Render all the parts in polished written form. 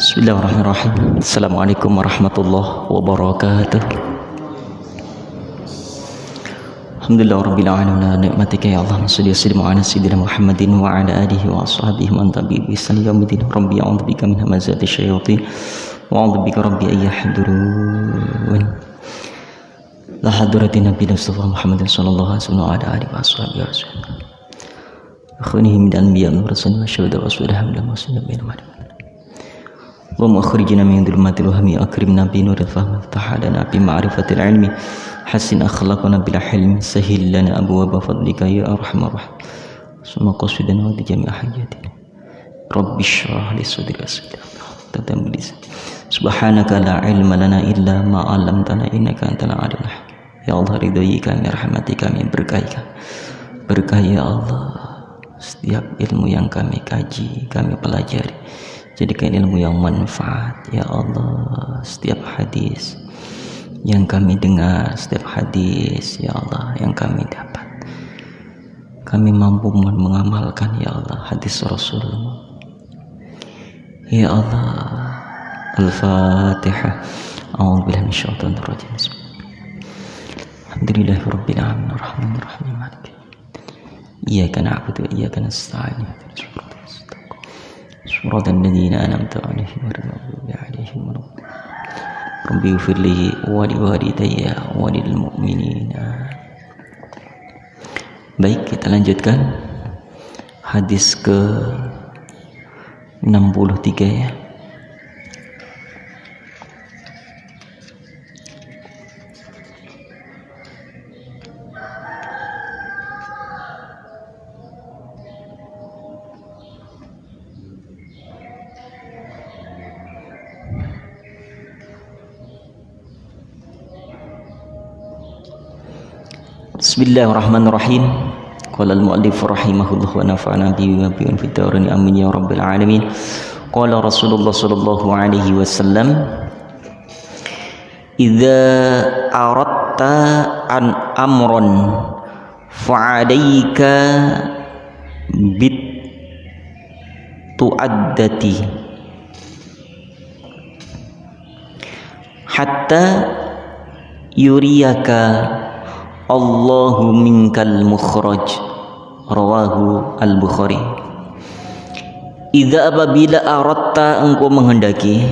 Bismillahirrahmanirrahim. Assalamualaikum warahmatullahi wabarakatuh. Alhamdulillah rabbil alamin, nikmatika ya Allah, salli ala sayyidina Muhammadin wa ala alihi wa ashabihi man tabi'i bi ihsan ila yaumil din. Rabbi a'udzu bika min hamazati syayatin wa a'udzu bika rabbi ay yahdurun. La hadratin nabi Mustafa Muhammadin sallallahu alaihi wasallam wa ala alihi wa ashabihi wasallam. Akhunihim dan bi'an rasulullah syahada wa sallallahu alaihi wasallam. Allahumma akhrijna min dhulumatil wahmi akrimna bi nuril fahmi iftah lana bi ma'rifatil ilmi hassin akhlaqana bil hilmi sahhil lana abwaaba fadlika ya arhamar rahim summa qasidana wa jami' hajatina rabbi shrah li sadri tatam bilis subhanaka la ilma lana illa ma 'allamtana innaka antal alim ya Allah ridhoi kami rahmati kami berkah ya Allah setiap ilmu yang kami kaji kami pelajari jadikan ilmu yang manfaat ya Allah. Setiap hadis yang kami dengar, setiap hadis ya Allah yang kami dapat, kami mampu mengamalkan ya Allah hadis Rasulullah ya Allah. Al-Fatihah. A'udzubillahi minasyaitonir rajim. Alhamdulillahirabbil alamin arrahmanir rahim maliki iyyaka na'budu wa iyyaka nasta'in. صراط الذين أنعمت عليهم غير المغضوب عليهم ولا الضالين. رب اغفر لي ولوالدي وللمؤمنين. Baik, kita lanjutkan hadis ke 63 ya. Bismillahirrahmanirrahim. Qala al-mu'allif rahimahullah wa nafa'ana bihi wa bi anfitarin amin ya rabbil alamin. Qala Rasulullah sallallahu alaihi wasallam, idza aradta an amran fa'alayka bit tu'addati hatta yuriyaka Allahu minkal mukhraj. Rawahu al-Bukhari. Idza apabila aradta engkau menghendaki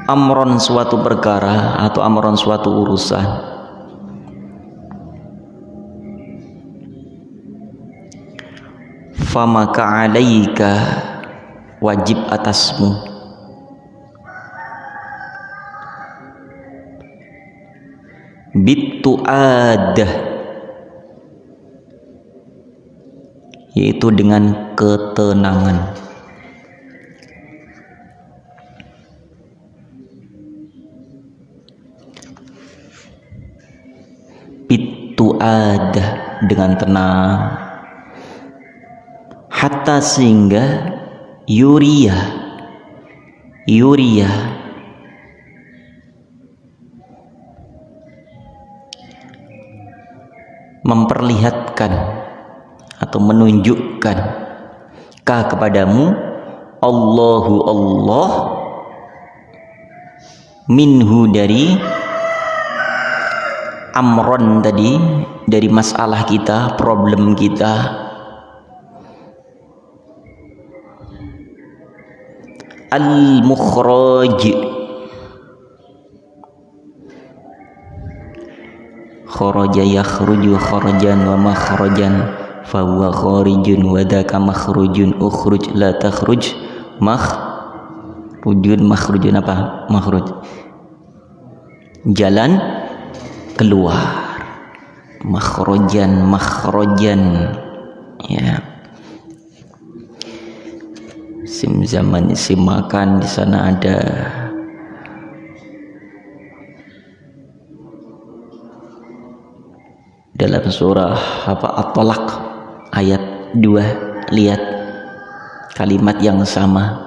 amron suatu perkara atau amron suatu urusan, famaka alaika wajib atasmu bitu'adah, yaitu dengan ketenangan. Bitu'adah, dengan tenang. Hatta sehingga yuriya memperlihatkan atau menunjukkan kepadamu Allahu Allah minhu dari amron tadi, dari masalah kita, problem kita, al-mukhraj, kharaja yakhruju kharajan wa makhrajan fahuwa kharijun wa dzaka makhrujun ukhruj la takhruj makhrujun apa makhruj, jalan keluar, makhrajan ya. Sim zaman sim makan di sana ada dalam surah At-Talaq ayat 2. Lihat kalimat yang sama,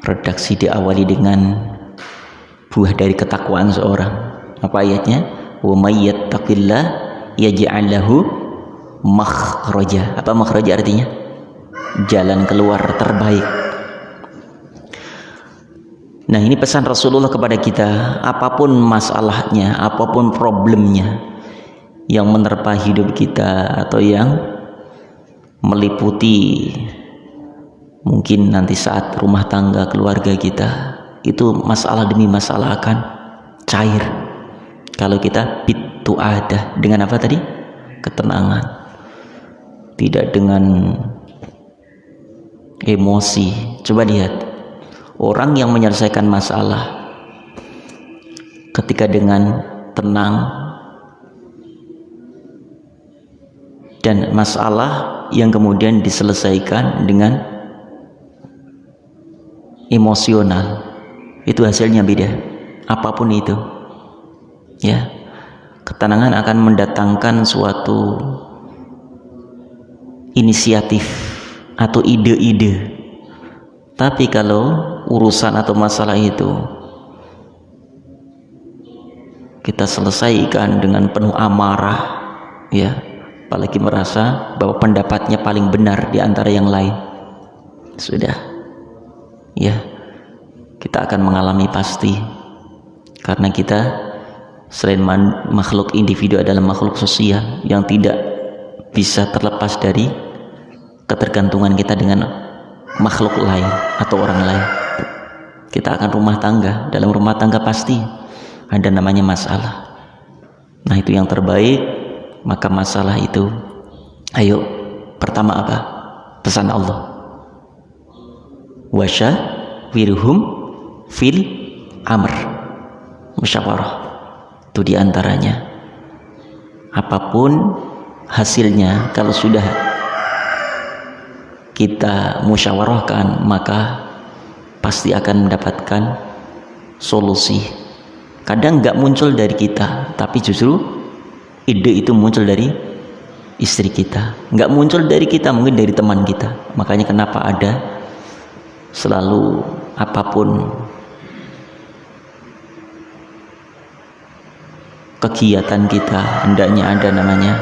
redaksi diawali dengan buah dari ketakwaan seorang. Apa ayatnya? Wa may yattaqillah yaj'al lahu makhraja. Apa makhraja artinya? Jalan keluar terbaik. Nah, ini pesan Rasulullah kepada kita, apapun masalahnya, apapun problemnya yang menerpa hidup kita atau yang meliputi mungkin nanti saat rumah tangga keluarga kita, itu masalah demi masalah akan cair kalau kita bitu ada dengan apa tadi? Ketenangan, tidak dengan emosi. Coba lihat orang yang menyelesaikan masalah ketika dengan tenang, dan masalah yang kemudian diselesaikan dengan emosional, itu hasilnya beda. Apapun itu, ya, ketenangan akan mendatangkan suatu inisiatif atau ide-ide. Tapi kalau urusan atau masalah itu kita selesaikan dengan penuh amarah, ya, apalagi merasa bahwa pendapatnya paling benar di antara yang lain, sudah, ya, kita akan mengalami pasti, karena kita selain makhluk individu adalah makhluk sosial yang tidak bisa terlepas dari ketergantungan kita dengan makhluk lain atau orang lain. Kita akan rumah tangga, dalam rumah tangga pasti ada namanya masalah. Nah, itu yang terbaik. Maka masalah itu, ayo, pertama apa? Pesan Allah, wasyawirhum fil amr, musyawarah. Itu diantaranya. Apapun hasilnya, kalau sudah kita musyawarahkan, maka pasti akan mendapatkan solusi. Kadang nggak muncul dari kita, tapi justru ide itu muncul dari istri kita. Nggak muncul dari kita, mungkin dari teman kita. Makanya kenapa ada selalu apapun kegiatan kita, hendaknya ada namanya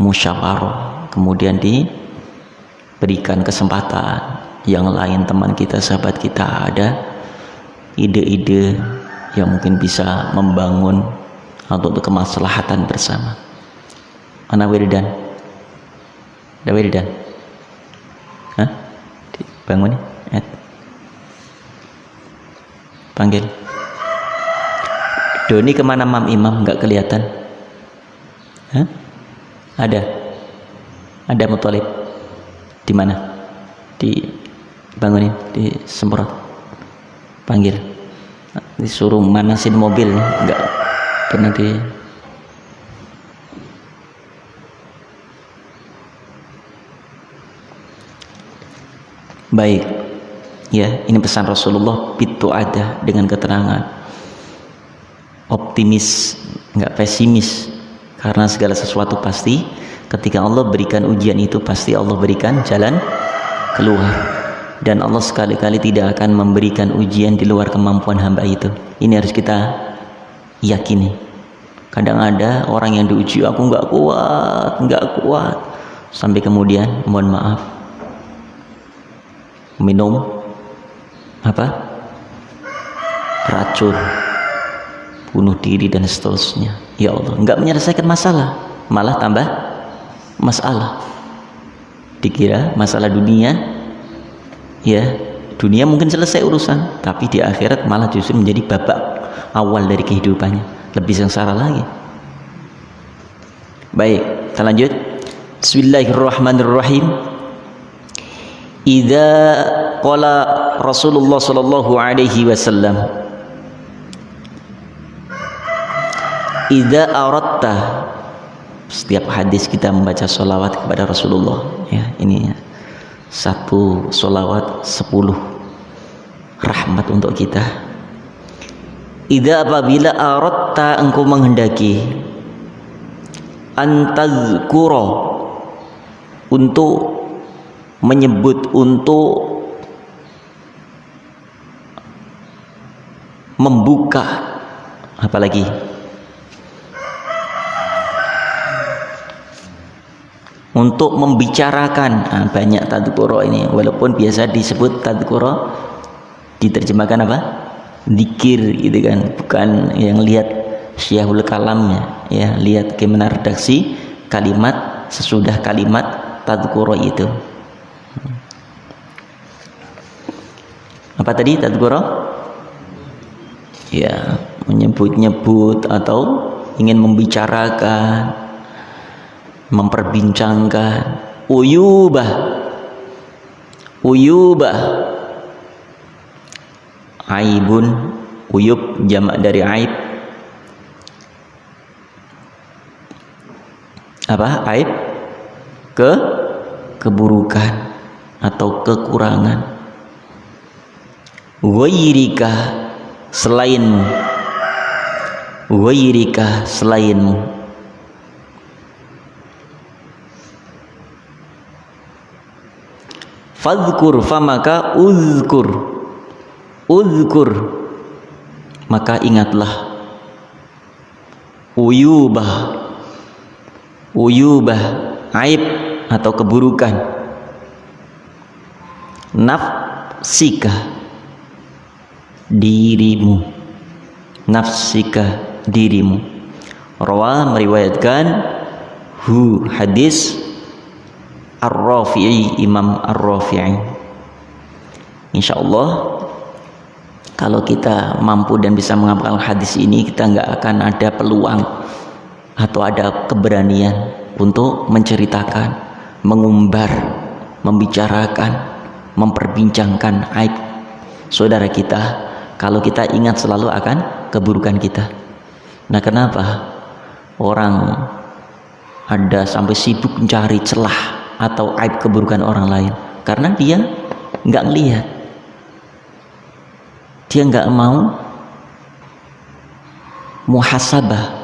musyawarah. Kemudian diberikan kesempatan yang lain, teman kita, sahabat kita, ada ide-ide yang mungkin bisa membangun atau untuk kemaslahatan bersama. Mana wiridan? Ada wiridan? Hah? Bangun ya? Panggil. Doni kemana Mam Imam? Nggak kelihatan. Hah? Ada Muthalib. Di mana? Dibangunin, disemprot. Panggil. Disuruh manasin mobil, enggak pernah di. Baik. Ya, ini pesan Rasulullah, bitu ada dengan keterangan. Optimis, enggak pesimis. Karena segala sesuatu pasti ketika Allah berikan ujian itu, pasti Allah berikan jalan keluar, dan Allah sekali-kali tidak akan memberikan ujian di luar kemampuan hamba itu. Ini harus kita yakini. Kadang ada orang yang diuji, aku nggak kuat, sampai kemudian mohon maaf minum apa, racun, bunuh diri dan seterusnya. Ya Allah, nggak menyelesaikan masalah, malah tambah masalah. Dikira masalah dunia, ya, dunia mungkin selesai urusan, tapi di akhirat malah justru menjadi babak awal dari kehidupannya, lebih sengsara lagi. Baik, kita lanjut. Bismillahirrahmanirrahim. Idza qala Rasulullah sallallahu alaihi wasallam, idza aratta, setiap hadis kita membaca sholawat kepada Rasulullah, ya, ini satu sholawat 10 rahmat untuk kita. Idza, apabila aratta, engkau menghendaki, antazkura, untuk menyebut, untuk membuka, apalagi untuk membicarakan. Banyak tadhkuro ini, walaupun biasa disebut tadhkuro, diterjemahkan apa? Zikir gitu kan, bukan yang lihat syiahul kalamnya ya, lihat gimana redaksi kalimat sesudah kalimat tadhkuro itu. Apa tadi tadhkuro? Ya, menyebut-nyebut atau ingin membicarakan, memperbincangkan. Uyubah, aibun, uyub jamak dari aib. Apa? Aib, keburukan atau kekurangan. Ghairika, selainmu. Ghairika, selainmu. Fadhkur, famaka uzkur. Uzkur, maka ingatlah. Uyubah, aib atau keburukan. Nafsika, dirimu. Nafsika, dirimu. Rawa, meriwayatkan hadis Ar-Rafi'i, Imam Ar-Rafi'i. Insyaallah kalau kita mampu dan bisa mengamalkan hadis ini, kita nggak akan ada peluang atau ada keberanian untuk menceritakan, mengumbar, membicarakan, memperbincangkan aib saudara kita, kalau kita ingat selalu akan keburukan kita. Nah, kenapa orang ada sampai sibuk mencari celah atau aib keburukan orang lain? Karena dia nggak ngelihat, dia nggak mau muhasabah.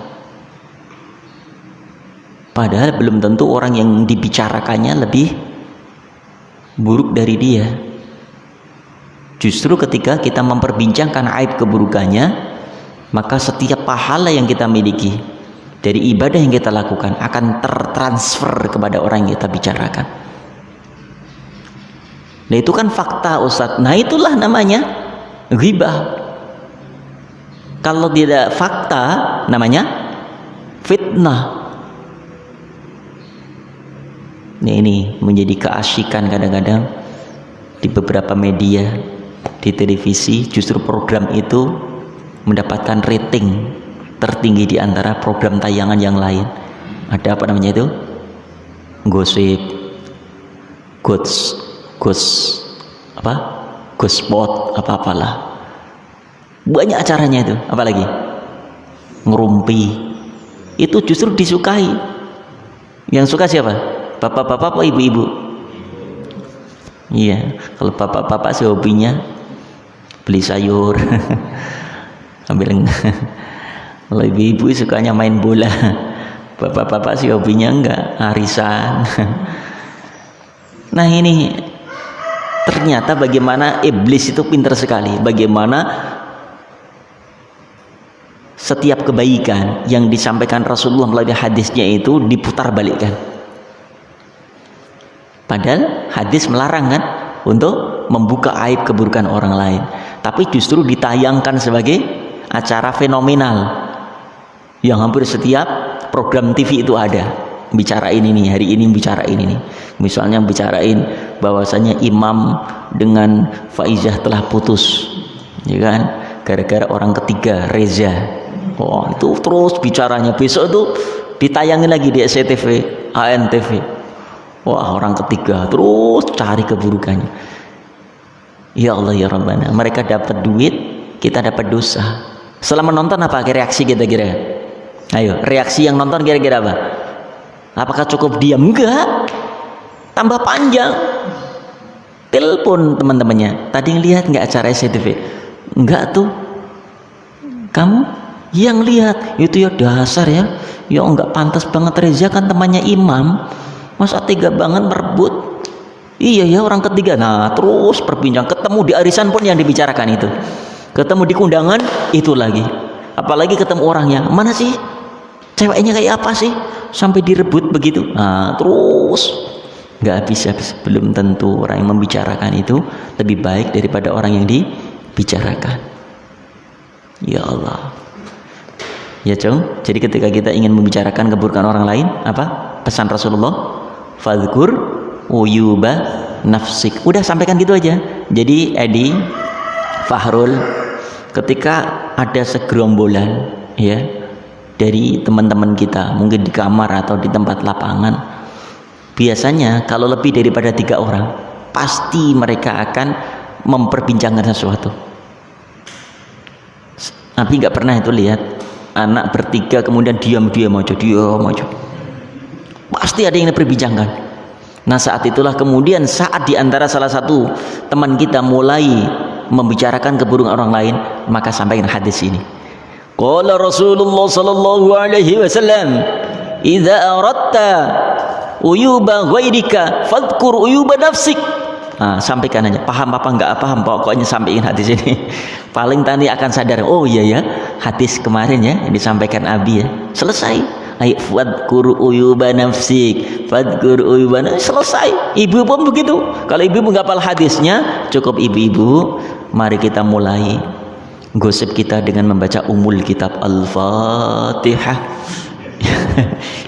Padahal belum tentu orang yang dibicarakannya lebih buruk dari dia. Justru ketika kita memperbincangkan aib keburukannya, maka setiap pahala yang kita miliki dari ibadah yang kita lakukan akan tertransfer kepada orang yang kita bicarakan. Nah, itu kan fakta, Ustadz. Nah, itulah namanya ghibah. Kalau tidak fakta, namanya fitnah. Nah, ini menjadi keasyikan kadang-kadang di beberapa media, di televisi, justru program itu mendapatkan rating tertinggi di antara program tayangan yang lain. Ada apa namanya itu? Gosip, gospot, apa-apalah. Banyak acaranya itu. Apalagi ngerumpi. Itu justru disukai. Yang suka siapa? Bapak-bapak apa ibu-ibu? Iya, kalau bapak-bapak sih hobinya beli sayur. Ambil. Kalau ibu-ibu sukanya main bola. Bapak-bapak sih hobinya enggak, arisan. Nah, ini ternyata bagaimana iblis itu pintar sekali. Bagaimana setiap kebaikan yang disampaikan Rasulullah melalui hadisnya itu diputar balikkan. Padahal hadis melarang kan untuk membuka aib keburukan orang lain, tapi justru ditayangkan sebagai acara fenomenal yang hampir setiap program TV itu ada. Bicarain ini, hari ini bicarain ini. Misalnya bicarain bahwasanya imam dengan Faizah telah putus, ya kan? Gara-gara orang ketiga, Reza. Oh, itu terus bicaranya. Besok itu ditayangin lagi di SCTV, ANTV. Wah, orang ketiga terus cari keburukannya. Ya Allah ya Rabbana, mereka dapat duit, kita dapat dosa. Setelah menonton apa reaksi kita kira? Ayo, reaksi yang nonton kira-kira apa? Apakah cukup diam? Enggak, tambah panjang. Telepon teman-temannya, tadi ngelihat nggak acara SCTV? Enggak tuh. Kamu yang lihat itu ya dasar ya. Ya enggak pantas banget, Reza kan temannya imam. Masa tega banget merebut? Iya ya, orang ketiga. Nah, terus berbincang, ketemu di arisan pun yang dibicarakan itu, ketemu di kundangan itu lagi, apalagi ketemu orangnya. Mana sih ceweknya kayak apa sih sampai direbut begitu. Nah, terus nggak habis-habis. Belum tentu orang yang membicarakan itu lebih baik daripada orang yang dibicarakan. Ya Allah. Ya Cung, jadi ketika kita ingin membicarakan keburukan orang lain, apa pesan Rasulullah? Fadhkur uyuba nafsik. Udah sampaikan gitu aja. Jadi Edi, Fahrul, ketika ada segerombolan ya dari teman-teman kita, mungkin di kamar atau di tempat lapangan, biasanya kalau lebih daripada 3 orang, pasti mereka akan memperbincangkan sesuatu. Nabi nggak pernah itu lihat anak bertiga kemudian diam aja. Pasti ada yang diperbincangkan. Nah saat itulah kemudian saat diantara salah satu teman kita mulai membicarakan keburukan orang lain, maka sampaikan hadis ini. Qala Rasulullah sallallahu alaihi wasallam, "Idza aradta uyuba ghairika fadhkur uyuba nafsik." Nah, sampaikan aja, paham apa enggak paham, pokoknya sampaikan hadis ini. Paling tadi akan sadar, oh iya ya, hadis kemarin ya yang disampaikan Abi ya. Selesai. Ayo fadhkur uyuba nafsik, fadhkur uyuba nafsik, selesai. Ibu pun begitu. Kalau ibu enggak hafal hadisnya, cukup ibu-ibu, mari kita mulai gosip kita dengan membaca umul kitab Al-Fatihah.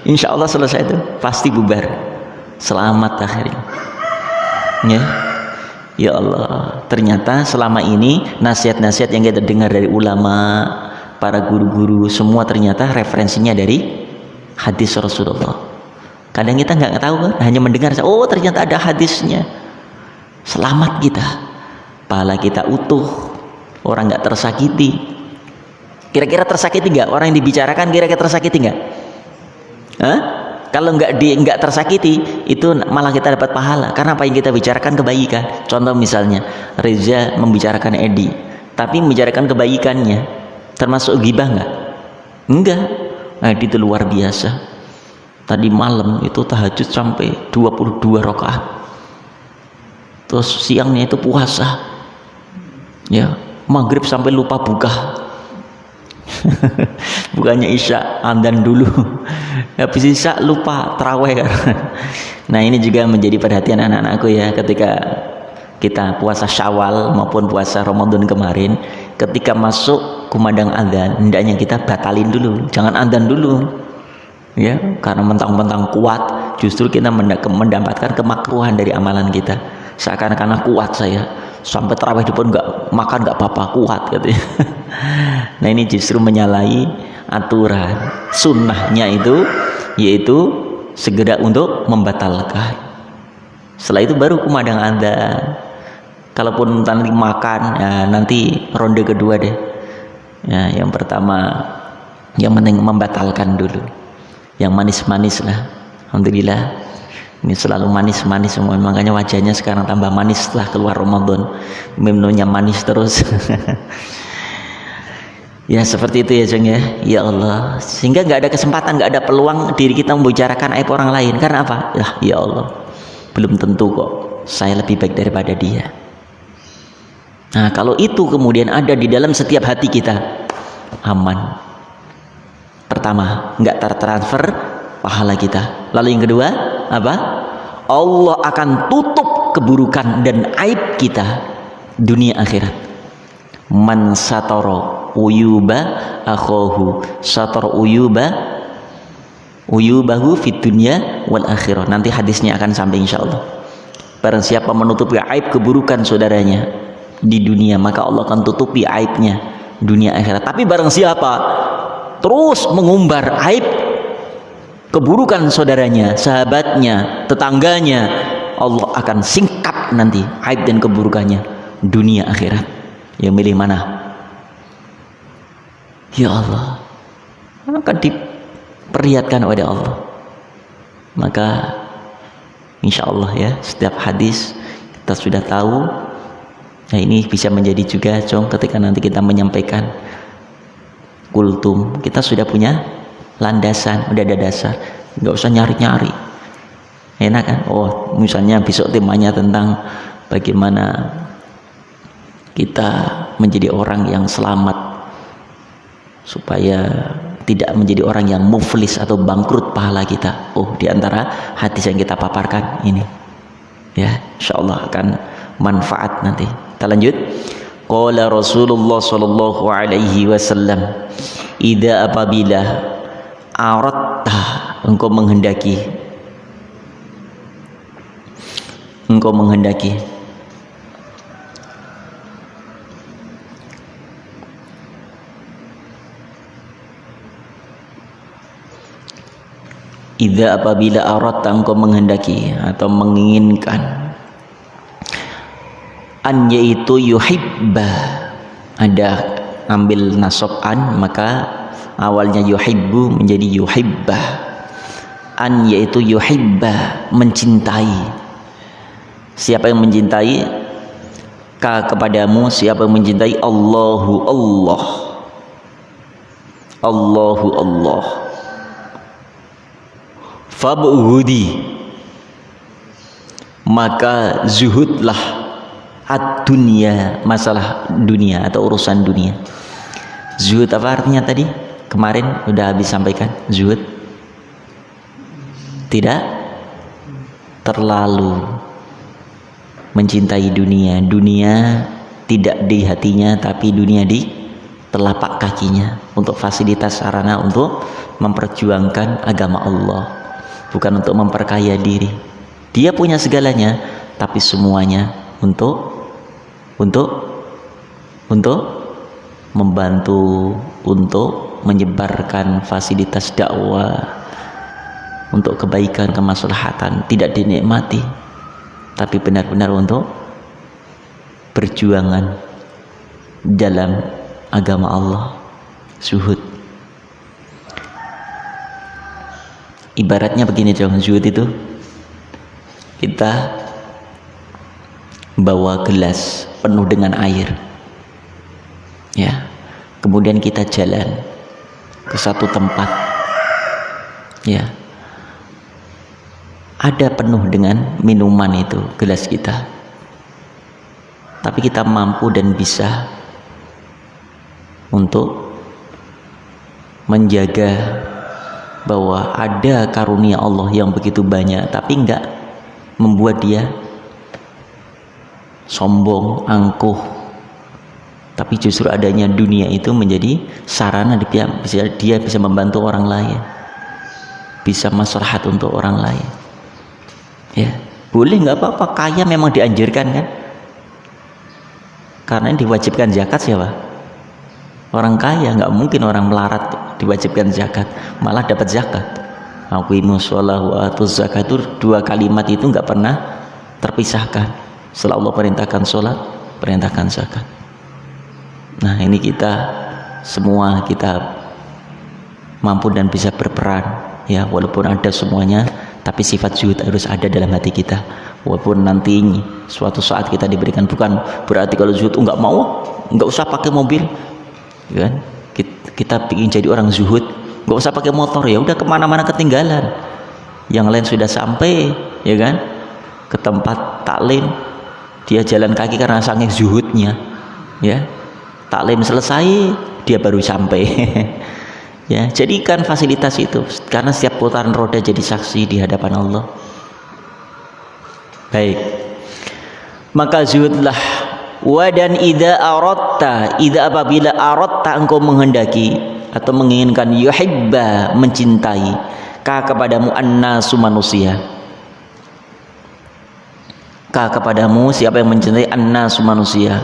Insya Allah selesai itu, pasti bubar. Selamat akhirnya. Ya Allah, ternyata selama ini nasihat-nasihat yang kita dengar dari ulama, para guru-guru, semua ternyata referensinya dari hadis Rasulullah. Kadang kita nggak tahu kan, hanya mendengar, oh ternyata ada hadisnya. Selamat kita, pahala kita utuh, orang nggak tersakiti. Kira-kira tersakiti nggak? Orang yang dibicarakan kira-kira tersakiti nggak? Hah? Kalau nggak tersakiti, itu malah kita dapat pahala. Karena apa yang kita bicarakan kebaikan. Contoh misalnya, Reza membicarakan Edi, tapi membicarakan kebaikannya, termasuk ghibah nggak? Enggak. Edi itu luar biasa. Tadi malam itu tahajud sampai 22 rakaat. Terus siangnya itu puasa. Ya, maghrib sampai lupa buka. Bukannya isya, adzan dulu, habis isya lupa taraweh kan. Nah ini juga menjadi perhatian anak-anakku ya, ketika kita puasa Syawal maupun puasa Ramadan kemarin, ketika masuk kumandang adzan, hendaknya kita batalin dulu, jangan adzan dulu ya, karena mentang-mentang kuat justru kita mendapatkan kemakruhan dari amalan kita. Seakan-akan kuat saya, sampai tarawih pun nggak makan nggak apa-apa, kuat katanya. Nah ini justru menyalahi aturan sunnahnya itu, yaitu segera untuk membatalkan. Setelah itu baru kumandang adzan. Kalaupun nanti makan ya, nanti ronde kedua deh ya, yang pertama yang penting membatalkan dulu yang manis-manis lah. Alhamdulillah ini selalu manis-manis semua, makanya wajahnya sekarang tambah manis setelah keluar Ramadan, minumnya manis terus. Ya seperti itu ya Jeng ya. Ya Allah, sehingga nggak ada kesempatan, nggak ada peluang diri kita membicarakan aib orang lain. Karena apa? Ya Allah, belum tentu kok saya lebih baik daripada dia. Nah kalau itu kemudian ada di dalam setiap hati kita, aman. Pertama, nggak tertransfer pahala kita. Lalu yang kedua apa? Allah akan tutup keburukan dan aib kita dunia akhirat. Man satara uyuba akhahu satara uyubahu fid dunya wal akhirah. Nanti hadisnya akan sampai insyaallah. Barang siapa menutupi aib keburukan saudaranya di dunia, maka Allah akan tutupi aibnya dunia akhirat. Tapi barang siapa terus mengumbar aib keburukan saudaranya, sahabatnya, tetangganya, Allah akan singkap nanti aib dan keburukannya dunia akhirat. Yang milih mana? Ya Allah, akan diperlihatkan oleh Allah. Maka insya Allah ya, setiap hadis kita sudah tahu. Nah ini bisa menjadi juga Jong, ketika nanti kita menyampaikan kultum, kita sudah punya landasan, udah ada dasar, nggak usah nyari-nyari. Enak kan? Oh misalnya besok temanya tentang bagaimana kita menjadi orang yang selamat supaya tidak menjadi orang yang muflis atau bangkrut pahala kita. Oh, di antara hadis yang kita paparkan ini, ya, insyaallah akan manfaat nanti. Kita lanjut. Qala Rasulullah sallallahu alaihi wasallam, "Idza apabila aratta engkau menghendaki idza apabila aratta engkau menghendaki atau menginginkan, an yaitu yuhibba, ada ambil nasab an, maka awalnya yuhibbu menjadi yuhibba. An yaitu yuhibba, mencintai. Siapa yang mencintai? Ka kepadamu, siapa yang mencintai? Allahu Allah, Allahu Allah. Fab'udi, maka zuhudlah ad-dunya, masalah dunia atau urusan dunia. Zuhud apa artinya tadi? Kemarin udah habis sampaikan. Zuhud tidak terlalu mencintai dunia. Dunia tidak di hatinya, tapi dunia di telapak kakinya, untuk fasilitas sarana untuk memperjuangkan agama Allah, bukan untuk memperkaya diri. Dia punya segalanya, tapi semuanya untuk membantu, untuk menyebarkan fasilitas dakwah, untuk kebaikan, kemaslahatan, tidak dinikmati, tapi benar-benar untuk perjuangan dalam agama Allah. Zuhud ibaratnya begini dong. Zuhud itu kita bawa gelas penuh dengan air, ya, kemudian kita jalan ke satu tempat, ya, ada penuh dengan minuman itu gelas kita, tapi kita mampu dan bisa untuk menjaga bahwa ada karunia Allah yang begitu banyak, tapi enggak membuat dia sombong, angkuh, tapi justru adanya dunia itu menjadi sarana dia bisa membantu orang lain, bisa maslahat untuk orang lain, ya. Boleh, nggak apa-apa, kaya memang dianjurkan kan, karena yang diwajibkan zakat siapa? Orang kaya. Nggak mungkin orang melarat diwajibkan zakat malah dapat zakat. Aqimus shalah wa atuz zakat, itu dua kalimat itu nggak pernah terpisahkan. Setelah Allah perintahkan sholat, perintahkan zakat. Nah, ini kita semua, kita mampu dan bisa berperan, ya, walaupun ada semuanya, tapi sifat zuhud harus ada dalam hati kita. Walaupun nanti suatu saat kita diberikan, bukan berarti kalau zuhud nggak mau, nggak usah pakai mobil, ya kan? Kita ingin jadi orang zuhud, nggak usah pakai motor, ya udah kemana-mana ketinggalan. Yang lain sudah sampai, ya kan, ke tempat taklim, dia jalan kaki karena saking zuhudnya, ya. Taklim selesai, dia baru sampai. Ya, jadikan fasilitas itu, karena setiap putaran roda jadi saksi di hadapan Allah. Baik, maka zuhudlah. Wadan idza aratta, idza apabila aratta engkau menghendaki atau menginginkan, yuhibba mencintai, ka kepadamu annasu manusia, ka kepadamu siapa yang mencintai annasu manusia.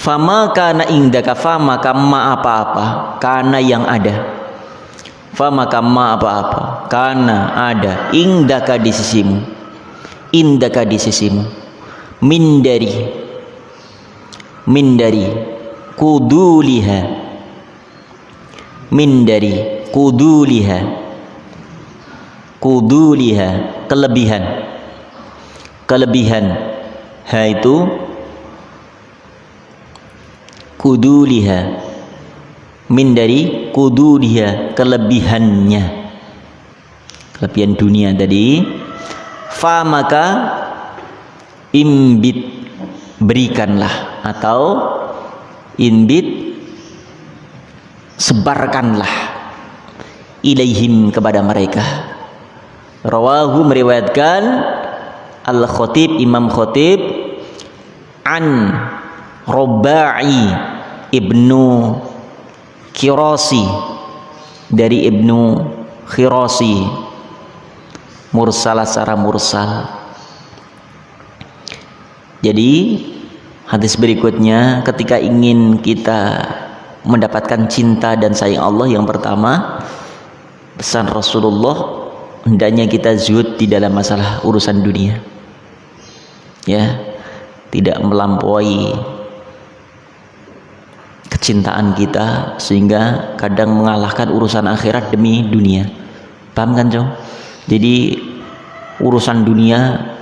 Fama kana indaka, fama kama apa-apa, kana yang ada, fama kama apa-apa, kana ada, indaka di sisimu, indaka di sisimu, min dari kuduliha, min dari kuduliha kelebihan, ha itu kuduliha, min dari kuduliha, kelebihan dunia tadi. Fa maka imbit, berikanlah, atau imbit, sebarkanlah, ilaihim, kepada mereka. Rawahu, meriwayatkan, Al-Khatib, Imam Khatib, an Robai ibnu Khirasi, dari Ibnu Khirasi, mursal secara mursal. Jadi hadis berikutnya, ketika ingin kita mendapatkan cinta dan sayang Allah, yang pertama pesan Rasulullah, hendaknya kita zuhud di dalam masalah urusan dunia, ya, tidak melampaui kecintaan kita sehingga kadang mengalahkan urusan akhirat demi dunia. Paham kan, Jong? Jadi urusan dunia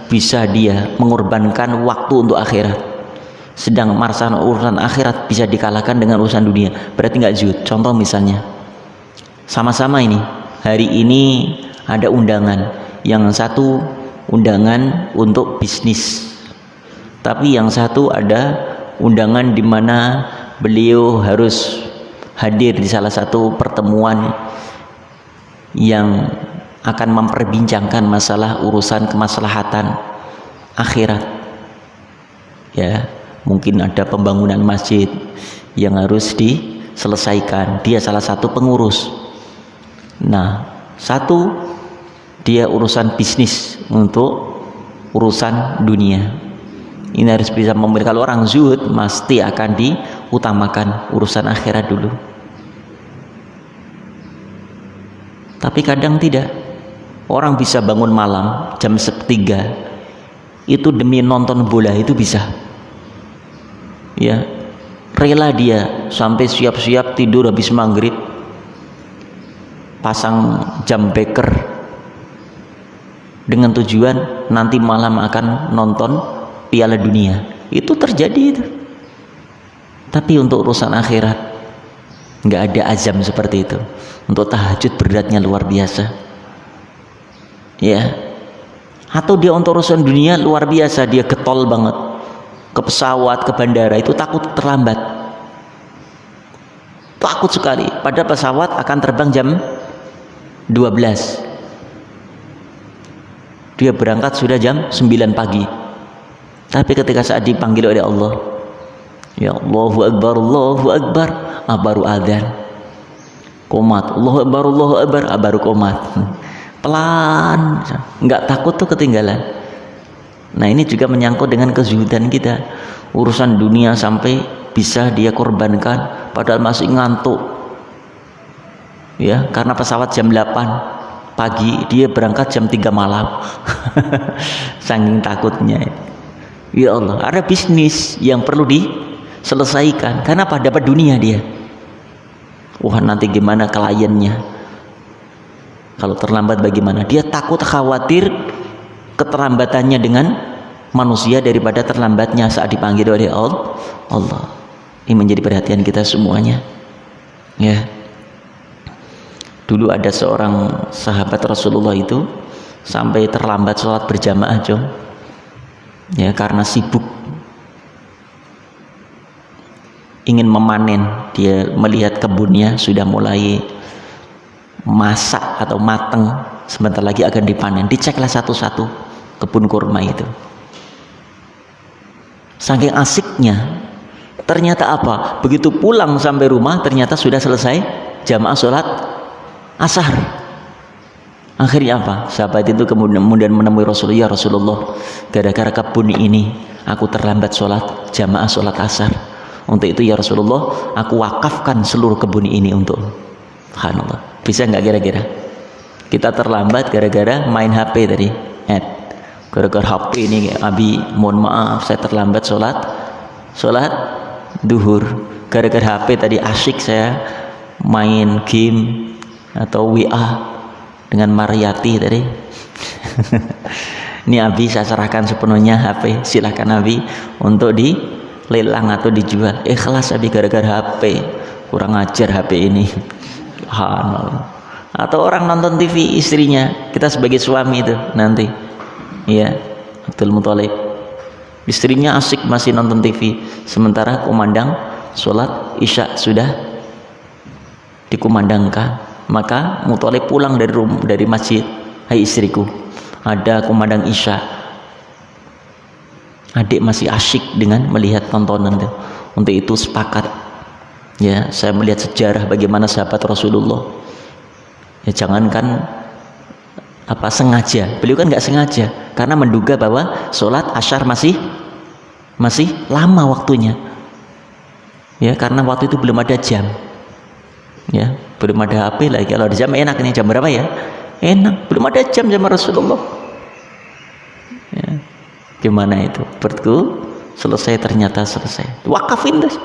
bisa dia mengorbankan waktu untuk akhirat, sedang urusan akhirat bisa dikalahkan dengan urusan dunia, berarti nggak zuhud. Contoh misalnya, sama-sama ini hari ini ada undangan, yang satu undangan untuk bisnis, tapi yang satu ada undangan di mana beliau harus hadir di salah satu pertemuan yang akan memperbincangkan masalah urusan kemaslahatan akhirat, ya, mungkin ada pembangunan masjid yang harus diselesaikan, dia salah satu pengurus. Nah, satu dia urusan bisnis untuk urusan dunia. Ini harus bisa memilih. Kalau orang zuhud pasti akan diutamakan urusan akhirat dulu. Tapi kadang tidak. Orang bisa bangun malam jam 3 itu demi nonton bola, itu bisa. Ya, rela dia sampai siap-siap tidur habis maghrib, pasang jam beker dengan tujuan nanti malam akan nonton Piala Dunia. Itu terjadi itu. Tapi untuk urusan akhirat nggak ada azam seperti itu. Untuk tahajud beratnya luar biasa, ya. Atau dia untuk urusan dunia luar biasa, dia getol banget, ke pesawat, ke bandara itu takut terlambat, takut sekali. Padahal pesawat akan terbang jam 12, dia berangkat sudah jam 9 pagi. Tapi ketika saat dipanggil oleh Allah, ya Allahu Akbar, Allahu Akbar, baru adzan, komat, Allahu Akbar, baru komat, pelan, nggak takut tuh ketinggalan. Nah, ini juga menyangkut dengan kezuhudan kita. Urusan dunia sampai bisa dia korbankan padahal masih ngantuk, ya, karena pesawat jam 8 pagi, dia berangkat jam 3 malam. Saking takutnya. Ya Allah, ada bisnis yang perlu diselesaikan. Karena dapat dunia dia. Wah, nanti gimana kliennya? Kalau terlambat bagaimana? Dia takut, khawatir keterlambatannya dengan manusia daripada terlambatnya saat dipanggil oleh Allah. Ini menjadi perhatian kita semuanya, ya. Dulu ada seorang sahabat Rasulullah itu sampai terlambat sholat berjamaah, Jom, ya, karena sibuk ingin memanen. Dia melihat kebunnya sudah mulai masak atau mateng, sebentar lagi akan dipanen. Diceklah satu-satu kebun kurma itu. Saking asiknya, ternyata apa? Begitu pulang sampai rumah, ternyata sudah selesai jamaah sholat asar. Akhirnya apa? Sahabat itu kemudian menemui Rasulullah, ya Rasulullah, gara-gara kebun ini aku terlambat sholat jamaah sholat asar. Untuk itu ya Rasulullah, aku wakafkan seluruh kebun ini untuk. Subhanallah. Bisa nggak kira-kira? Kita terlambat gara-gara main HP tadi. Gara-gara HP ini, Abi mohon maaf saya terlambat sholat duhur. Gara-gara HP tadi asyik saya main game atau WA dengan Mariati tadi. Ini Abi saya serahkan sepenuhnya HP, silakan Abi untuk lelang atau dijual. Ikhlas tapi gara-gara HP. Kurang ajar HP ini. Subhanallah. Atau orang nonton TV istrinya, kita sebagai suami itu nanti, ya, Abdul Muthalib, istrinya asik masih nonton TV, sementara kumandang sholat isya sudah dikumandangkan. Maka Muthalib pulang dari masjid, hai istriku, ada kumandang isya. Adik masih asyik dengan melihat tontonan itu. Untuk itu sepakat, ya, saya melihat sejarah bagaimana sahabat Rasulullah. Ya jangankan apa sengaja, beliau kan nggak sengaja karena menduga bahwa sholat asyar masih lama waktunya, ya, karena waktu itu belum ada jam, ya, belum ada HP lagi. Kalau ada jam enak, ini jam berapa ya, enak, belum ada jam zaman Rasulullah, ya. Gimana itu berarti selesai, ternyata selesai, wakafin terus.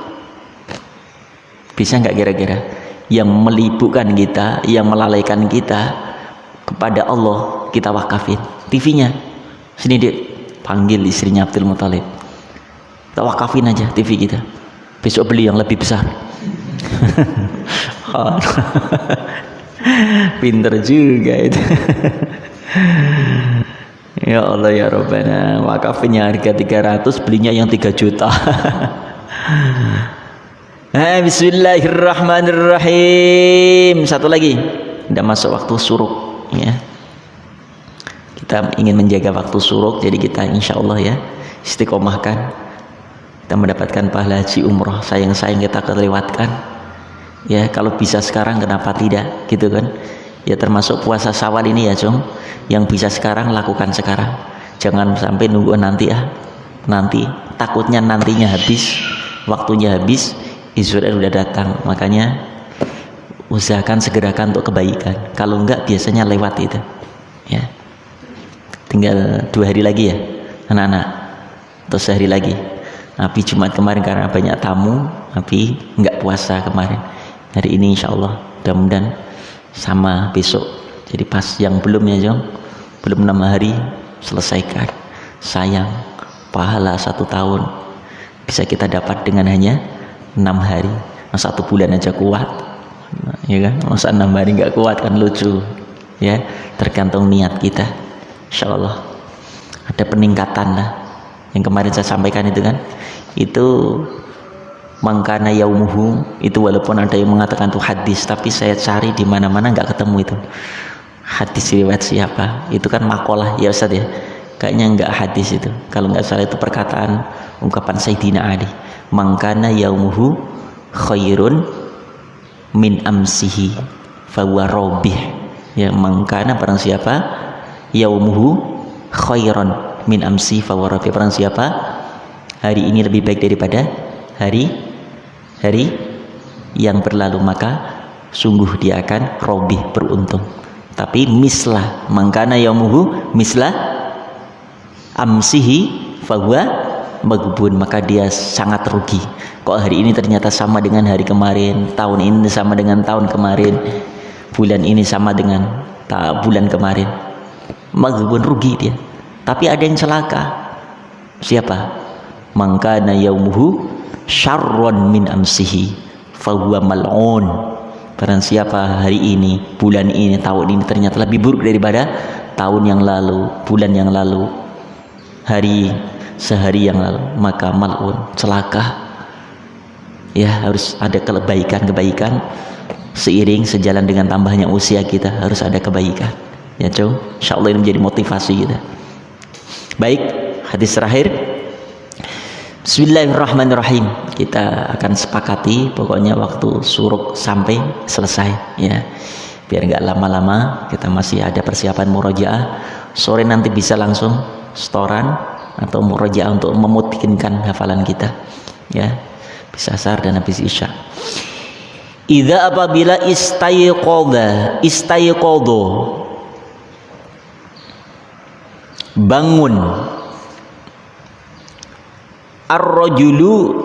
Bisa nggak kira-kira yang melibukkan kita, yang melalaikan kita kepada Allah, kita wakafin TV-nya. Sini Dek, panggil istrinya Abdul Muthalib, kita wakafin aja TV kita, besok beli yang lebih besar. Pinter juga itu. Ya Allah ya Rabbana, wakafinnya harga 300, belinya yang 3 juta. Bismillahirrahmanirrahim. Satu lagi, tidak masuk waktu suruk, ya. Kita ingin menjaga waktu suruk, jadi kita insya Allah, ya, istiqomahkan. Kita mendapatkan pahala haji umroh. Sayang kita kelewatkan, ya. Kalau bisa sekarang kenapa tidak, gitu kan? Ya termasuk puasa Syawal ini ya, Jong. Yang bisa sekarang lakukan sekarang. Jangan sampai nunggu nanti, nanti takutnya nantinya habis, waktunya habis, Israel udah datang. Makanya usahakan segerakan untuk kebaikan. Kalau enggak biasanya lewat itu, ya. Tinggal 2 hari lagi ya anak-anak, atau sehari lagi. Nabi Jumat kemarin karena banyak tamu, Nabi enggak puasa kemarin. Hari ini insya Allah mudah-mudahan sama besok. Jadi pas yang belum, ya Jong, belum 6 hari selesaikan. Sayang, pahala 1 tahun bisa kita dapat dengan hanya 6 hari. Masa 1 bulan aja kuat, ya kan? Masa 6 hari nggak kuat, kan lucu, ya. Tergantung niat kita. Insya Allah ada peningkatan lah. Yang kemarin saya sampaikan itu kan, itu mangkana yaumuhu, itu walaupun ada yang mengatakan itu hadis, tapi saya cari di mana-mana nggak ketemu itu hadis riwayat siapa. Itu kan makalah ya Ustaz, ya, kayaknya nggak hadis itu. Kalau nggak salah itu perkataan ungkapan Sayyidina Ali, mangkana yaumuhu khairun min amsihi fahuwa robih. Ya, mangkana barang siapa yaumuhu khairan min amsi fahuwa robih, barang siapa hari ini lebih baik daripada hari yang berlalu, maka sungguh dia akan robih, beruntung. Tapi mislah, mangkana yaumuhu mislah amsihi fahuwa maghbun, maka dia sangat rugi. Kok hari ini ternyata sama dengan hari kemarin, tahun ini sama dengan tahun kemarin, bulan ini sama dengan bulan kemarin, maghbun, rugi dia. Tapi ada yang celaka. Siapa? Mangkana yaumuhu syarron min amsihi fahuwa mal'un, barang siapa hari ini, bulan ini, tahun ini ternyata lebih buruk daripada tahun yang lalu, bulan yang lalu, hari sehari yang lalu, maka mal'un, celaka. Ya, harus ada kebaikan seiring sejalan dengan tambahnya usia kita, harus ada kebaikan, ya Cung. Insyaallah ini menjadi motivasi kita. Baik, hadis terakhir. Bismillahirrahmanirrahim. Kita akan sepakati pokoknya waktu suruk sampai selesai, ya, biar nggak lama-lama. Kita masih ada persiapan murojaah. Sore nanti bisa langsung setoran atau murojaah untuk memutihkan hafalan kita, ya, bisa asar dan habis isya. Idza apabila istayqadha bangun ar-rajulu,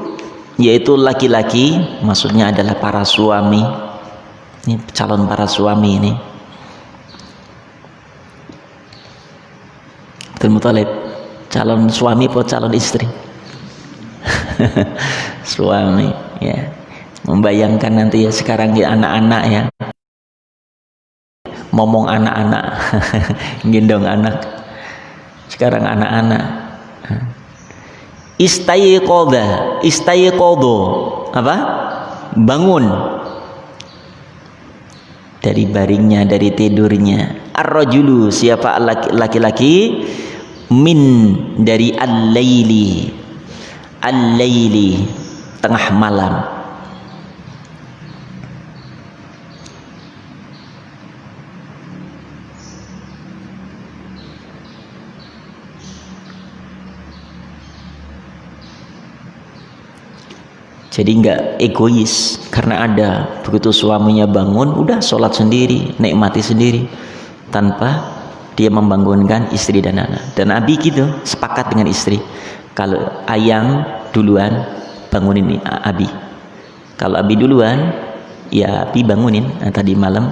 yaitu laki-laki, maksudnya adalah para suami. Ini calon para suami ini. Abdul Muthalib, calon suami atau calon istri? Suami ya. Membayangkan nanti ya sekarang ya anak-anak ya. Ngomong anak-anak. Gendong anak. Sekarang anak-anak. Istayqadha apa? Bangun dari baringnya, dari tidurnya. Ar-rajulu, siapa laki-laki, min, dari al-laili, tengah malam. Jadi nggak egois, karena ada begitu suaminya bangun udah sholat sendiri, nikmati sendiri tanpa dia membangunkan istri dan anak. Dan Abi gitu sepakat dengan istri, kalau Ayang duluan bangunin Abi, kalau Abi duluan ya Abi bangunin. Tadi malam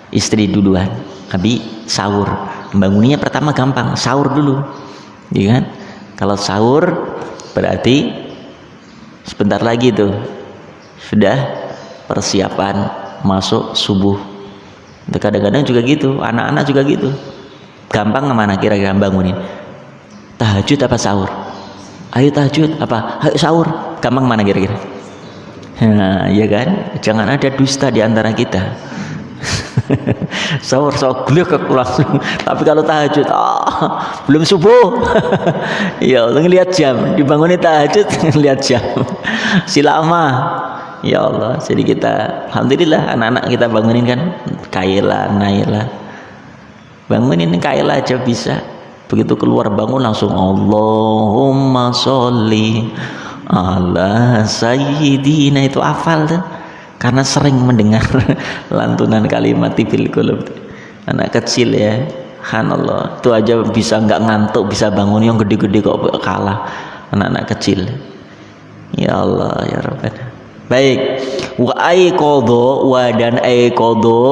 istri duluan, Abi sahur. Bangunnya pertama gampang, sahur dulu ya kan. Kalau sahur berarti sebentar lagi tuh sudah persiapan masuk subuh. Kadang-kadang juga gitu, anak-anak juga gitu. Gampang kemana kira-kira bangunin? Tahajud apa sahur? Ayo tahajud apa? Ayo sahur. Gampang mana kira-kira? Nah, ya kan? Jangan ada dusta di antara kita. Sahur glek langsung. Tapi kalau tahajud, belum subuh. Ya Allah, ngelihat jam, dibangunin tahajud ngelihat jam. Si lama. Ya Allah, jadi kita alhamdulillah anak-anak kita bangunin kan, Kaila, Naila. Bangunin Kaila aja bisa. Begitu keluar bangun langsung Allahumma sholli ala sayyidina, itu hafal tuh. Karena sering mendengar lantunan kalimat fil qulub. Anak kecil ya, subhanallah, itu aja bisa nggak ngantuk, bisa bangun. Yang gede-gede kok kalah anak-anak kecil. Ya Allah ya Rabbana. Baik, wa aiqadha, wa dan aiqadha,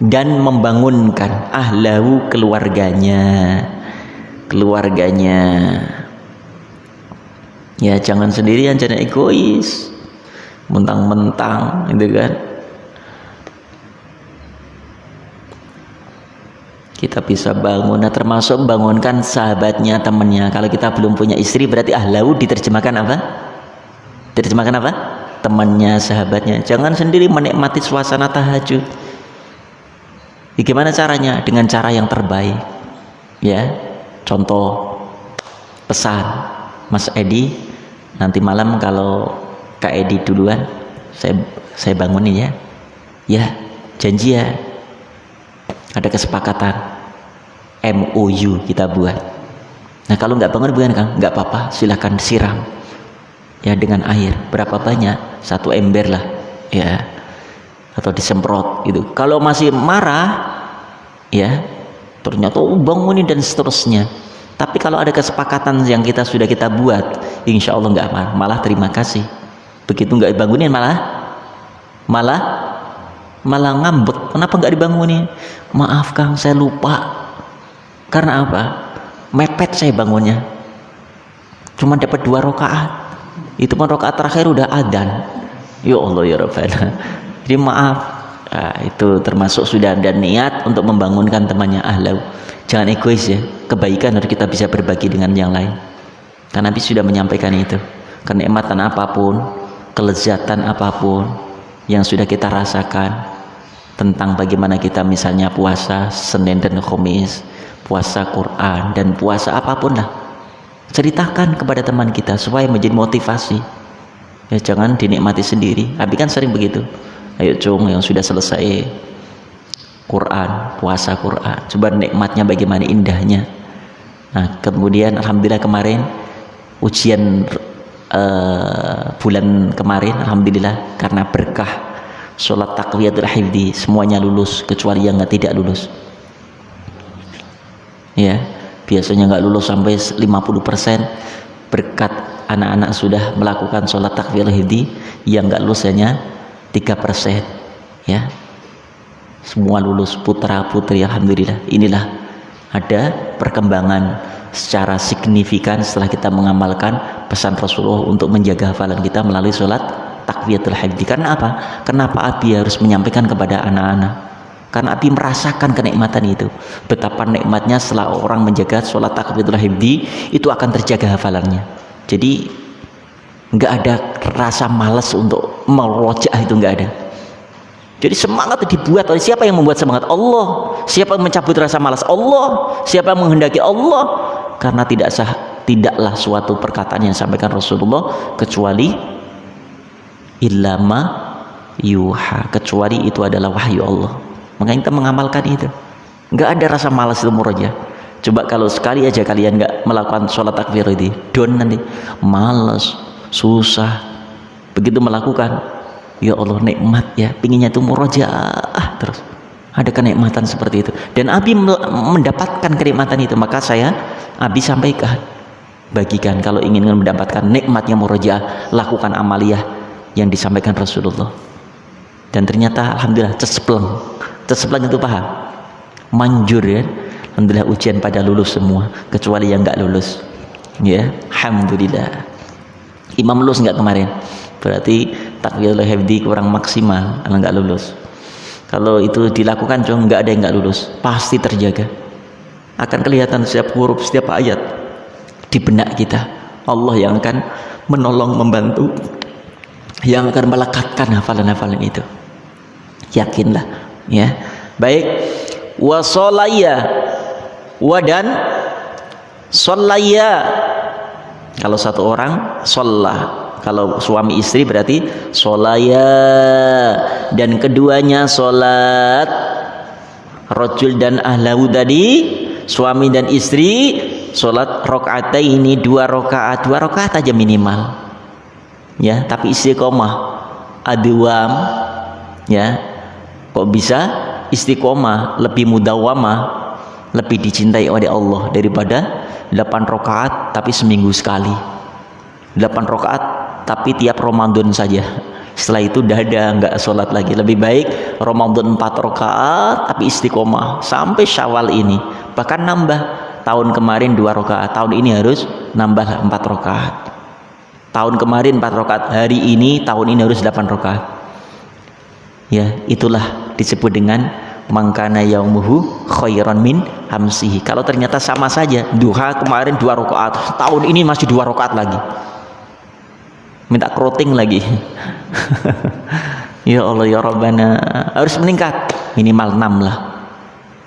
dan membangunkan ahlahu, keluarganya. Ya jangan sendirian, jangan egois. Mentang-mentang gitu kan. Kita bisa bangun, nah termasuk membangunkan sahabatnya, temannya. Kalau kita belum punya istri berarti ahlahu diterjemahkan apa? Diterjemahkan apa? Temannya, sahabatnya. Jangan sendiri menikmati suasana tahajud. Gimana caranya? Dengan cara yang terbaik. Ya, contoh pesan Mas Edi, nanti malam kalau Kak Edi duluan, saya bangunin ya. Ya, janji ya. Ada kesepakatan MOU kita buat. Nah kalau nggak bangun bukan Kang, nggak apa-apa, silahkan siram ya dengan air. Berapa banyak? 1 ember lah, ya. Atau disemprot gitu. Kalau masih marah, ya ternyata bangunin dan seterusnya. Tapi kalau ada kesepakatan yang sudah kita buat, insya Allah nggak marah, malah terima kasih. Begitu nggak dibangunin malah ngambek. Kenapa nggak dibangunin? Maaf Kang, saya lupa. Karena apa? Mepet saya bangunnya. Cuma dapat 2 rakaat. Itu pun rakaat terakhir udah adzan. Ya Allah ya Rabbana. Jadi maaf. Nah, itu termasuk sudah ada niat untuk membangunkan temannya ahlau. Jangan egois ya. Kebaikan harus kita bisa berbagi dengan yang lain. Karena Nabi sudah menyampaikan itu. Kenikmatan apapun, kelezatan apapun yang sudah kita rasakan, tentang bagaimana kita misalnya puasa Senin dan Khamis, puasa Quran, dan puasa apapun lah, ceritakan kepada teman kita supaya menjadi motivasi. Ya jangan dinikmati sendiri. Abi kan sering begitu. Ayo cung, yang sudah selesai Quran, puasa Quran, coba nikmatnya bagaimana indahnya. Nah kemudian alhamdulillah kemarin ujian bulan kemarin, alhamdulillah karena berkah sholat taqwiyatul hifdi semuanya lulus kecuali yang tidak lulus. Ya, biasanya nggak lulus sampai 50%. Berkat anak-anak sudah melakukan sholat taqwiyatul hifdi, yang nggak lulus hanya 3%. Ya, semua lulus putra putri, alhamdulillah. Inilah ada perkembangan secara signifikan setelah kita mengamalkan pesan Rasulullah untuk menjaga hafalan kita melalui sholat takwiyatul hifdzi. Karena apa? Kenapa Abi harus menyampaikan kepada anak-anak? Karena Abi merasakan kenikmatan itu. Betapa nikmatnya setelah orang menjaga sholat takwiyatul hifdzi, itu akan terjaga hafalannya. Jadi nggak ada rasa malas untuk merojaah, itu nggak ada. Jadi semangat itu dibuat oleh siapa yang membuat semangat? Allah. Siapa yang mencabut rasa malas? Allah. Siapa yang menghendaki? Allah. Karena tidaklah suatu perkataan yang disampaikan Rasulullah kecuali illama yuha, kecuali itu adalah wahyu Allah. Makanya kita mengamalkan itu. Nggak ada rasa malas itu murojaah. Coba kalau sekali aja kalian nggak melakukan sholat takbir itu, down nanti, malas, susah. Begitu melakukan, ya Allah nikmat ya, pinginnya itu murojaah terus. Ada kenikmatan seperti itu. Dan Abi mendapatkan kenikmatan itu, maka Abi sampaikan, bagikan kalau ingin mendapatkan nikmatnya murojaah, lakukan amaliyah yang disampaikan Rasulullah. Dan ternyata alhamdulillah cespleng itu paham, manjur ya. Alhamdulillah ujian pada lulus semua, kecuali yang nggak lulus. Ya, alhamdulillah. Imam lulus nggak kemarin? Berarti takwiyatul hifdzi kurang maksimal kalau nggak lulus. Kalau itu dilakukan cuma nggak ada yang nggak lulus, pasti terjaga. Akan kelihatan setiap huruf, setiap ayat di benak kita. Allah yang akan menolong, membantu, yang akan melekatkan hafalan-hafalan itu. Yakinlah, ya. Baik. Wa sholaya, wa dan sholaya. Kalau satu orang sholah, kalau suami istri berarti sholaya, dan keduanya sholat. Rajul dan ahlahu tadi, suami dan istri sholat rakaataini, 2 rakaat aja minimal ya, tapi istiqomah adwam ya. Kok bisa istiqomah, lebih mudawamah, lebih dicintai oleh Allah daripada 8 rakaat tapi seminggu sekali, 8 rakaat tapi tiap Ramadan saja. Setelah itu nggak sholat lagi. Lebih baik Ramadan 4 rakaat tapi istiqomah sampai Syawal ini, bahkan nambah. Tahun kemarin 2 rakaat, tahun ini harus nambah 4 rakaat. Tahun kemarin 4 rakaat, hari ini tahun ini harus 8 rakaat. Ya, itulah disebut dengan mangkana yaumuhu khairan min hamsihi. Kalau ternyata sama saja, duha kemarin 2 rakaat, tahun ini masih 2 rakaat lagi, minta kroting lagi. Ya Allah ya Rabbana, harus meningkat minimal 6 lah.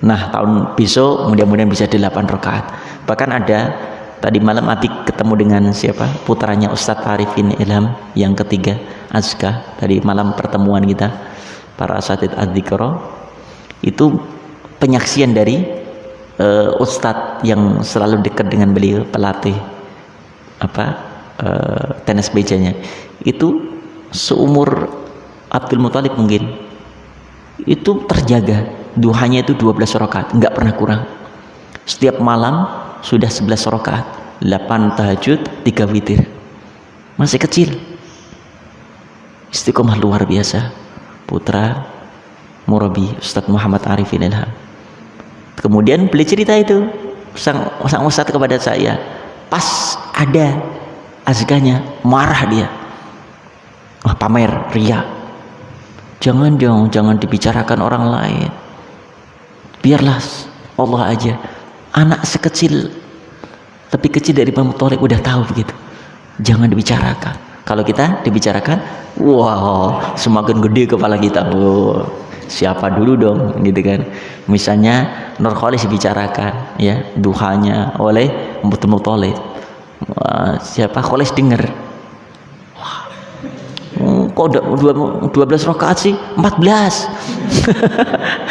Nah tahun besok mudah-mudahan bisa 8 rakaat. Bahkan ada tadi malam Abi ketemu dengan siapa, putranya Ustadz Arifin Ilham yang ketiga, Azka. Tadi malam pertemuan kita para asatidz adzikra, itu penyaksian dari Ustadz yang selalu dekat dengan beliau, pelatih tenis mejanya. Itu seumur Abdul Muthalib mungkin, itu terjaga duhanya itu 12 rakaat, nggak pernah kurang. Setiap malam sudah 11 rakaat, 8 tahajud, 3 witir. Masih kecil, istiqomah luar biasa. Putra murabi Ustadz Muhammad Arifin Ilham. Kemudian beliau cerita itu sang Ustadz kepada saya, pas ada azkanya marah dia, pamer, ria. Jangan dibicarakan orang lain, biarlah Allah aja. Anak sekecil, lebih kecil dari Imam Thalib udah tahu begitu, jangan dibicarakan. Kalau kita dibicarakan, wow, semakin gede kepala kita. Wow, siapa dulu dong, gitu kan. Misalnya Nur Khalis dibicarakan ya duhanya oleh Abdul Muthalib, siapa Khalis dengar, kok 12 rakaat sih? 14.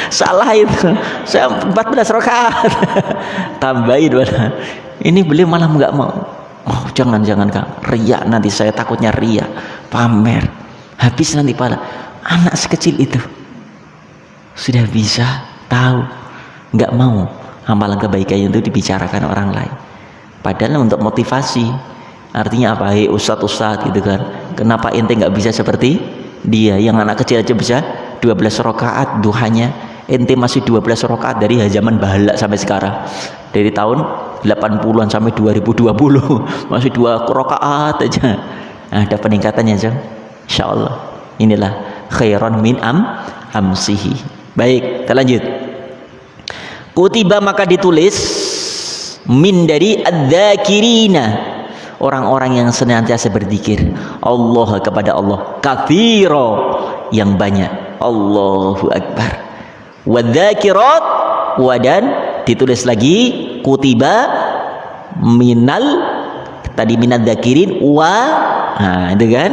Salah itu, saya 14 rakaat. Tambahin. Ini beliau malah nggak mau. Oh, jangan Kang, riya nanti, saya takutnya riya, pamer, habis nanti pala. Anak sekecil itu sudah bisa tahu, nggak mau amalan kebaikan itu dibicarakan orang lain. Padahal untuk motivasi. Artinya apa? Hei ustadz gitu kan, kenapa ente nggak bisa seperti dia yang anak kecil aja bisa 12 rakaat duhanya, ente masih 12 rakaat dari zaman bahala sampai sekarang, dari tahun 80-an sampai 2020 masih 2 rakaat aja. Nah, ada peningkatannya Jeng. Insyaallah. Inilah khairan min amsihi. Baik, kita lanjut. Kutiba maka ditulis min dari adzakirina, orang-orang yang senantiasa berzikir Allah kepada Allah, katsira yang banyak, Allahu akbar. Wadzakirat, wadan ditulis lagi kutiba minal, tadi minal dzakirin wa, nah itu kan,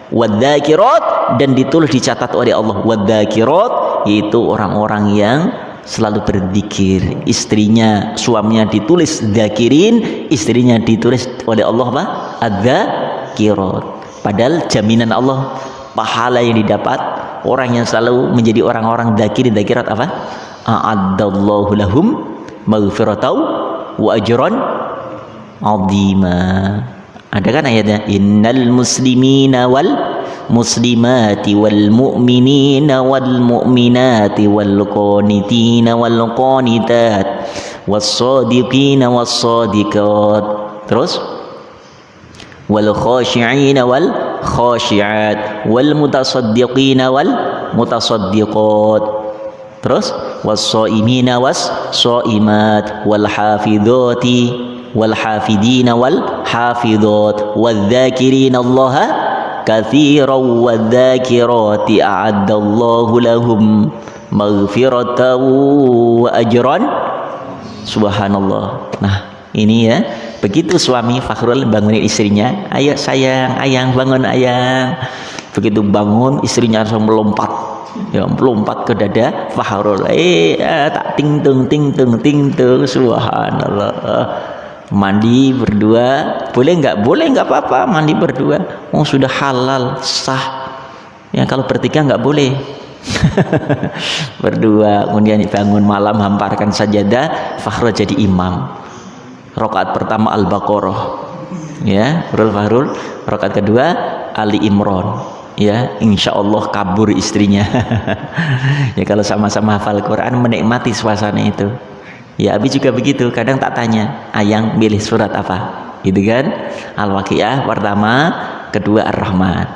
wadzakirat, dan ditulis dicatat oleh Allah wadzakirat, yaitu orang-orang yang selalu berzikir. Istrinya, suaminya ditulis dzakirin, istrinya ditulis oleh Allah apa? Adzakirat. Padahal jaminan Allah pahala yang didapat orang yang selalu menjadi orang-orang dzakirin dzakirat apa? A'addallahu lahum maghfiratan wa ajran 'azima. Ada kan ayatnya, innal muslimina wal muslimati wal mu'minina wal mu'minati wal qanitina wal qanitat was shadiqina was shadiqat, terus wal khashi'ina wal khashi'at wal mutasaddiqina wal mutasaddiqat, terus was shaimina was shaimat wal hafidhati wal hafidina wal hafidhat wadh-dhakirina Allaha katsiran wadh-dhakirati a'addallahu lahum maghfiratan wa ajran. Subhanallah. Nah, ini ya, begitu suami Fakhrul bangunin istrinya, ayo sayang, ayang bangun ayang. Begitu bangun, istrinya langsung melompat, ya melompat ke dada Fakhrul. Tak ting tung ting tung ting tung. Subhanallah. Mandi berdua boleh nggak? Boleh, nggak apa-apa mandi berdua. Oh sudah halal sah. Ya kalau bertiga nggak boleh. Berdua. Kemudian bangun malam hamparkan sajadah, Fakhrul jadi imam. Rakaat pertama Al-Baqarah. Ya, Fakhrul. Rakaat kedua Ali Imran. Ya, insya Allah kabur istrinya. Ya kalau sama-sama hafal Quran menikmati suasana itu. Ya Abi juga begitu, kadang tak tanya, ayang pilih surat apa, gitu kan? Al-Waqiah pertama, kedua Ar-Rahman,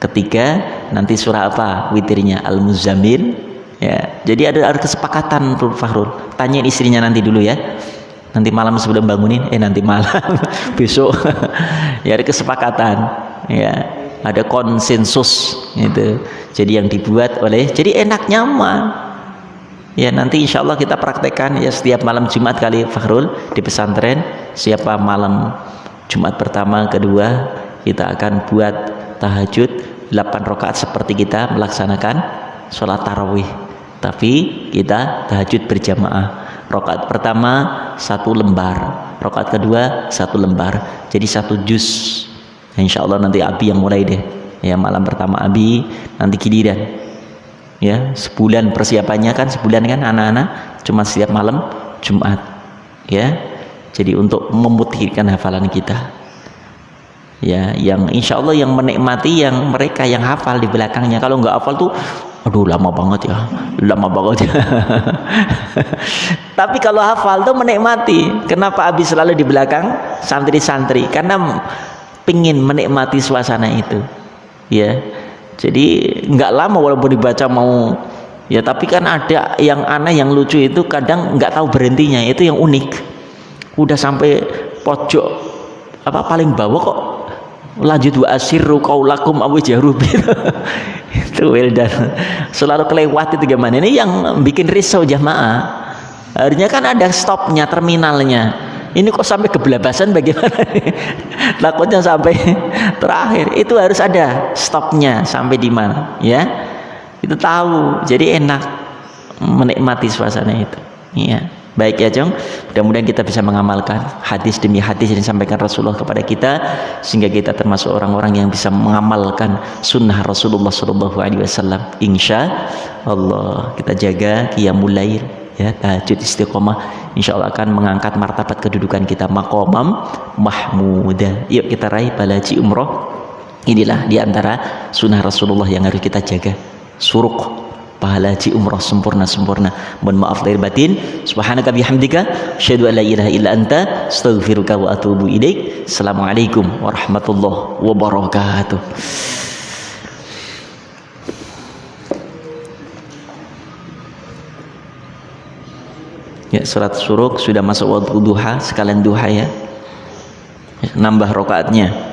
ketiga nanti surah apa witirnya, Al-Muzammil. Ya, jadi ada kesepakatan tuh Fakhrul, tanyain istrinya nanti dulu ya, nanti malam sebelum bangunin, nanti malam besok. Ya ada kesepakatan, ya ada konsensus gitu. Jadi yang dibuat oleh, jadi enak nyaman. Ya nanti insya Allah kita praktekkan ya setiap malam Jumat kali Fakhrul di pesantren. Siapa malam Jumat pertama, kedua kita akan buat tahajud 8 rakaat seperti kita melaksanakan sholat tarawih. Tapi kita tahajud berjamaah. Rakaat pertama 1 lembar, rakaat kedua 1 lembar. Jadi 1 juz. Insya Allah nanti Abi yang mulai deh. Ya malam pertama Abi, nanti giliran. Ya sebulan persiapannya kan, sebulan kan anak-anak cuma setiap malam Jumat ya, jadi untuk memutihkan hafalan kita ya, yang insya Allah yang menikmati yang mereka yang hafal di belakangnya. Kalau nggak hafal tuh aduh lama banget ya, lama banget ya. Tapi kalau hafal tuh menikmati. Kenapa Abi selalu di belakang santri-santri? Karena pingin menikmati suasana itu ya. Jadi nggak lama walaupun dibaca mau ya, tapi kan ada yang aneh yang lucu itu kadang nggak tahu berhentinya, itu yang unik. Udah sampai pojok apa paling bawah kok lanjut wa asirru qaulakum aw jaru. Itu Wildan selalu kelewat itu gimana. Ini yang bikin risau jamaah. Harusnya kan ada stopnya, terminalnya. Ini kok sampai kebelabasan bagaimana? Takutnya sampai terakhir. Itu harus ada stopnya sampai di mana, ya? Itu tahu. Jadi enak menikmati suasana itu. Iya. Baik ya, Jong. Mudah-mudahan kita bisa mengamalkan hadis demi hadis yang disampaikan Rasulullah kepada kita, sehingga kita termasuk orang-orang yang bisa mengamalkan sunnah Rasulullah SAW. Insya Allah kita jaga qiyamul lail, ya, tahajud istiqomah. Insya Allah akan mengangkat martabat kedudukan kita maqamam mahmuda. Yuk kita raih balaji umroh. Inilah diantara sunnah Rasulullah yang harus kita jaga. Suruk pahala haji umrah sempurna. Mohon maaf lahir batin. Subhanaka bihamdika asyhadu an la ilaha illa anta astaghfiruka wa atubu ilaik. Assalamualaikum warahmatullahi wabarakatuh. Ya, surat Suruk sudah masuk waktu duha, sekalian duha ya. Nambah rakaatnya.